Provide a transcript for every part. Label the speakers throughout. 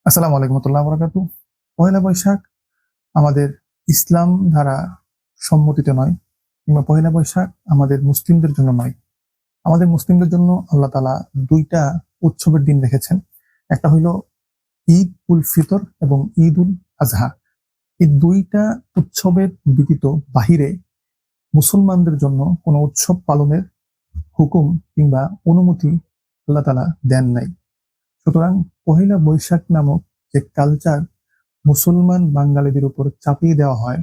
Speaker 1: আসসালামু আলাইকুম রহমতুল্লাহ বরকাতু। পহেলা বৈশাখ আমাদের ইসলাম দ্বারা সম্মতিত নয়, কিংবা পহেলা বৈশাখ আমাদের মুসলিমদের জন্য নয়। আমাদের মুসলিমদের জন্য আল্লাহ তাআলা দুইটা উৎসবের দিন রেখেছেন। একটা হইল ঈদ উল ফিতর এবং ঈদ উল আজহা। এই দুইটা উৎসবের ব্যতীত বাহিরে মুসলমানদের জন্য কোনো উৎসব পালনের হুকুম কিংবা অনুমতি আল্লাহ তাআলা দেন নাই। সুতরাং পহেলা বৈশাখ নামক যে কালচার মুসলমান বাঙালিদের উপর চাপিয়ে দেওয়া হয়,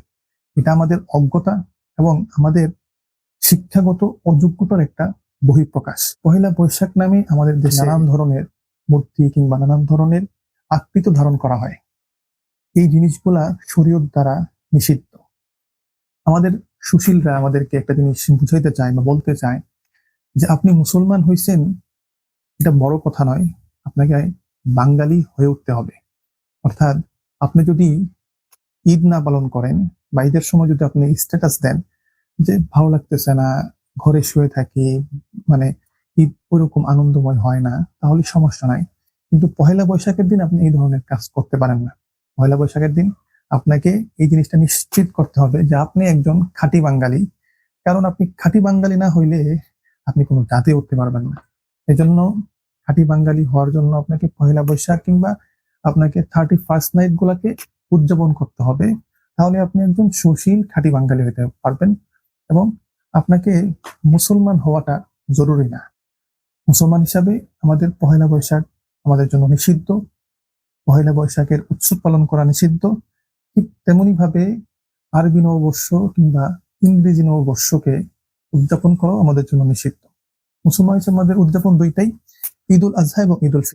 Speaker 1: এটা আমাদের অজ্ঞতা এবং আমাদের শিক্ষাগত অযোগ্যতার একটা বহিঃপ্রকাশ। পহেলা বৈশাখ নামে আমাদের দেশে নানান ধরনের মূর্তি কিংবা নানান ধরনের আকৃতি ধারণ করা হয়। এই জিনিসগুলা শরীয়ত দ্বারা নিষিদ্ধ। আমাদের সুশীলরা আমাদেরকে একটা জিনিস বুঝাইতে চায় বা বলতে চায় যে আপনি মুসলমান হইছেন, এটা বড় কথা নয়, আপনাকে বাঙালি হয়ে উঠতে হবে। অর্থাৎ আপনি যদি ঈদ না পালন করেন বা ঈদের সময় যদি আপনি স্ট্যাটাস দেন যে ভালো লাগতেছে না, ঘরে শুয়ে থাকি, মানে ঈদ ওইরকম আনন্দময় হয় না, তাহলে সমস্যা নাই। কিন্তু পহেলা বৈশাখের দিন আপনি এই ধরনের কাজ করতে পারেন না। পহেলা বৈশাখের দিন আপনাকে এই জিনিসটা নিশ্চিত করতে হবে যে আপনি একজন খাঁটি বাঙালি। কারণ আপনি খাঁটি বাঙালি না হইলে আপনি কোনো জাতে উঠতে পারবেন না। এজন্য খাঁটি বাঙালি হওয়ার জন্য আপনাকে পহেলা বৈশাখ কিংবা আপনাকে 31st নাইট গুলাকে উদযাপন করতে হবে। তাহলে আপনি একজন সুশীল খাঁটি বাঙালি হতে পারবেন এবং আপনাকে মুসলমান হওয়াটা জরুরি না। মুসলমান হিসাবে আমাদের পহেলা বৈশাখ আমাদের জন্য নিষিদ্ধ। পহেলা বৈশাখের উৎসব পালন করা নিষিদ্ধ। ঠিক তেমনি ভাবে আরবি নববর্ষ কিংবা ইংরেজি নববর্ষকে উদযাপন করাও আমাদের জন্য নিষিদ্ধ। মুসলমান হিসেবে আমাদের উদযাপন দুইটাই, ঈদ উল আজহা এবং ঈদ উল ফিতর।